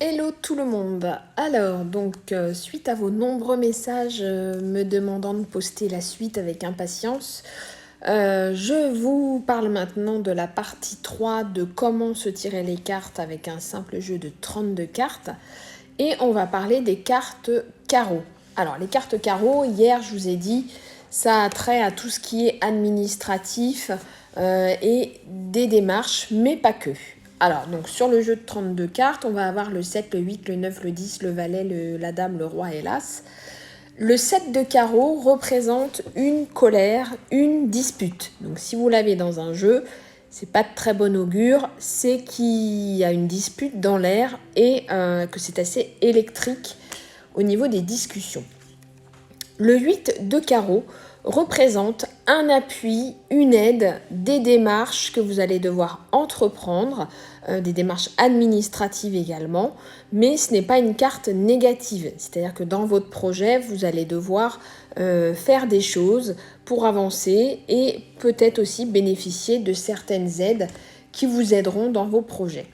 Hello tout le monde. Alors, suite à vos nombreux messages me demandant de poster la suite avec impatience, je vous parle maintenant de la partie 3 de comment se tirer les cartes avec un simple jeu de 32 cartes. Et on va parler des cartes carreaux. Alors, les cartes carreaux, hier je vous ai dit, ça a trait à tout ce qui est administratif et des démarches, mais pas que. Alors, donc sur le jeu de 32 cartes, on va avoir le 7, le 8, le 9, le 10, le valet, la dame, le roi et l'as. Le 7 de carreau représente une colère, une dispute. Donc si vous l'avez dans un jeu, c'est pas de très bon augure, c'est qu'il y a une dispute dans l'air et que c'est assez électrique au niveau des discussions. Le 8 de carreau représente un appui, une aide, des démarches que vous allez devoir entreprendre, des démarches administratives également, mais ce n'est pas une carte négative. C'est-à-dire que dans votre projet, vous allez devoir faire des choses pour avancer et peut-être aussi bénéficier de certaines aides qui vous aideront dans vos projets.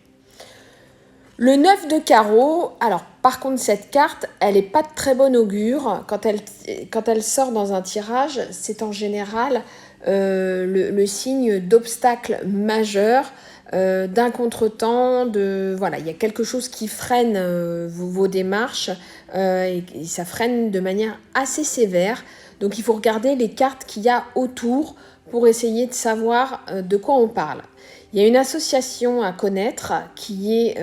Le 9 de carreau, alors par contre cette carte, elle n'est pas de très bon augure. Quand elle sort dans un tirage, c'est en général le signe d'obstacle majeur, d'un contretemps, voilà, il y a quelque chose qui freine vos démarches et ça freine de manière assez sévère. Donc il faut regarder les cartes qu'il y a autour pour essayer de savoir de quoi on parle. Il y a une association à connaître qui est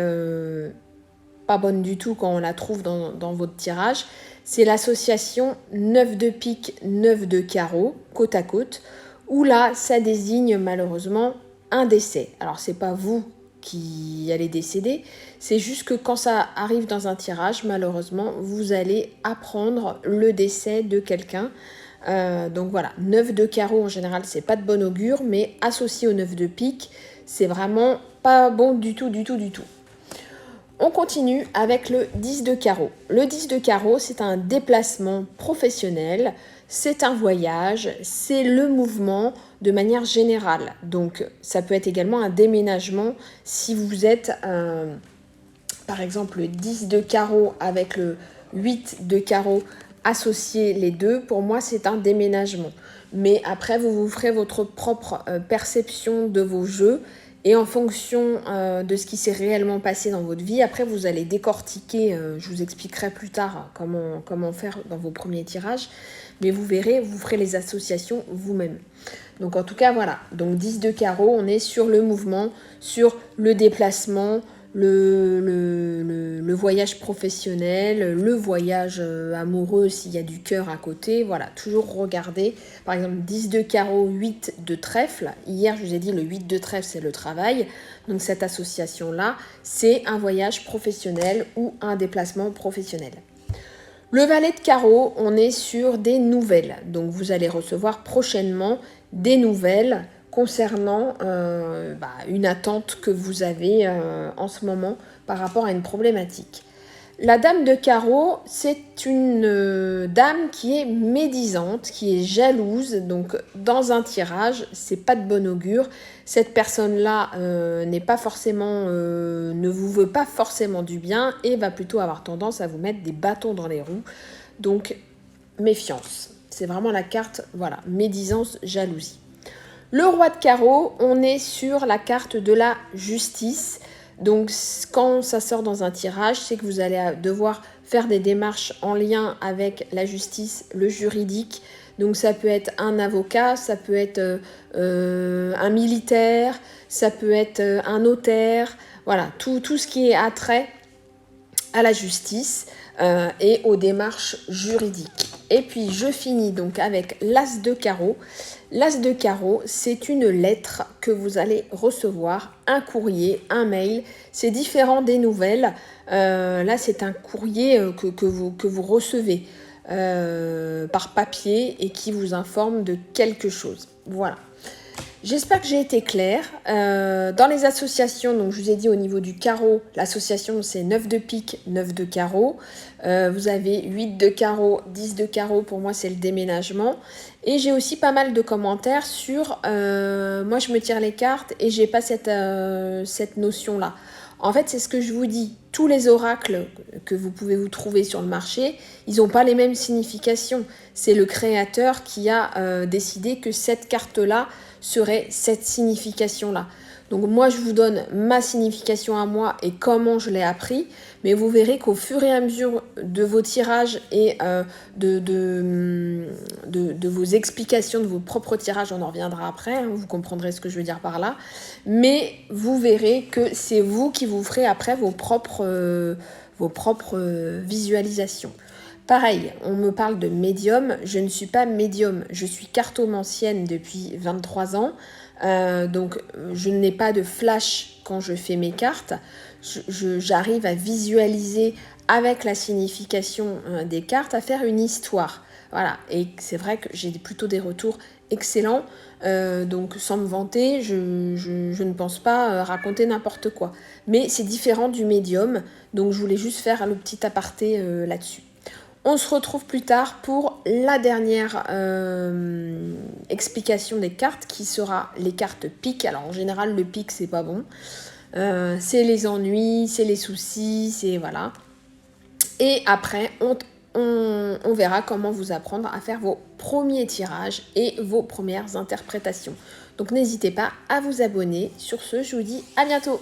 pas bonne du tout quand on la trouve dans votre tirage. C'est l'association 9 de pique, 9 de carreau, côte à côte, où là, ça désigne malheureusement un décès. Alors, c'est pas vous qui allez décéder, c'est juste que quand ça arrive dans un tirage, malheureusement, vous allez apprendre le décès de quelqu'un. Donc voilà, 9 de carreau en général, c'est pas de bon augure, mais associé au 9 de pique, c'est vraiment pas bon du tout. On continue avec le 10 de carreau. Le 10 de carreau, c'est un déplacement professionnel, c'est un voyage, c'est le mouvement de manière générale. Donc ça peut être également un déménagement si vous êtes, par exemple, le 10 de carreau avec le 8 de carreau associer les deux, pour moi c'est un déménagement. Mais après vous vous ferez votre propre perception de vos jeux et en fonction de ce qui s'est réellement passé dans votre vie, après vous allez décortiquer, je vous expliquerai plus tard comment faire dans vos premiers tirages, mais vous verrez, vous ferez les associations vous-même. Donc en tout cas voilà, donc 10 de carreau, on est sur le mouvement, sur le déplacement, le voyage professionnel, le voyage amoureux s'il y a du cœur à côté. Voilà, toujours regarder. Par exemple, 10 de carreau, 8 de trèfle. Hier, je vous ai dit, le 8 de trèfle, c'est le travail. Donc cette association-là, c'est un voyage professionnel ou un déplacement professionnel. Le valet de carreau, on est sur des nouvelles. Donc vous allez recevoir prochainement des nouvelles concernant une attente que vous avez en ce moment par rapport à une problématique. La dame de carreau, c'est une dame qui est médisante, qui est jalouse. Donc dans un tirage, c'est pas de bon augure. Cette personne-là n'est pas forcément, ne vous veut pas forcément du bien et va plutôt avoir tendance à vous mettre des bâtons dans les roues. Donc méfiance. C'est vraiment la carte, voilà, médisance, jalousie. Le roi de carreau, on est sur la carte de la justice. Donc quand ça sort dans un tirage, c'est que vous allez devoir faire des démarches en lien avec la justice, le juridique. Donc ça peut être un avocat, ça peut être un militaire, ça peut être un notaire. Voilà, tout ce qui est attrait à la justice et aux démarches juridiques. Et puis je finis donc avec l'as de carreau. L'as de carreau, c'est une lettre que vous allez recevoir, un courrier, un mail. C'est différent des nouvelles. Là, c'est un courrier que vous recevez par papier et qui vous informe de quelque chose. Voilà. J'espère que j'ai été claire. Dans les associations, donc je vous ai dit au niveau du carreau, l'association c'est 9 de pique, 9 de carreau. Vous avez 8 de carreau, 10 de carreau, pour moi c'est le déménagement. Et j'ai aussi pas mal de commentaires sur moi je me tire les cartes et j'ai pas cette notion-là. En fait, c'est ce que je vous dis. Tous les oracles que vous pouvez vous trouver sur le marché, ils n'ont pas les mêmes significations. C'est le créateur qui a décidé que cette carte-là serait cette signification-là. Donc moi, je vous donne ma signification à moi et comment je l'ai appris, mais vous verrez qu'au fur et à mesure de vos tirages et de vos explications, de vos propres tirages, on en reviendra après, hein, vous comprendrez ce que je veux dire par là, mais vous verrez que c'est vous qui vous ferez après vos propres visualisations. Pareil, on me parle de médium, je ne suis pas médium, je suis cartomancienne depuis 23 ans, donc je n'ai pas de flash quand je fais mes cartes, j'arrive à visualiser avec la signification des cartes, à faire une histoire. Voilà, et c'est vrai que j'ai plutôt des retours excellents, donc sans me vanter, je ne pense pas raconter n'importe quoi. Mais c'est différent du médium, donc je voulais juste faire le petit aparté là-dessus. On se retrouve plus tard pour la dernière explication des cartes qui sera les cartes pique. Alors en général le pique c'est pas bon. C'est les ennuis, c'est les soucis, c'est voilà. Et après on verra comment vous apprendre à faire vos premiers tirages et vos premières interprétations. Donc n'hésitez pas à vous abonner. Sur ce, je vous dis à bientôt.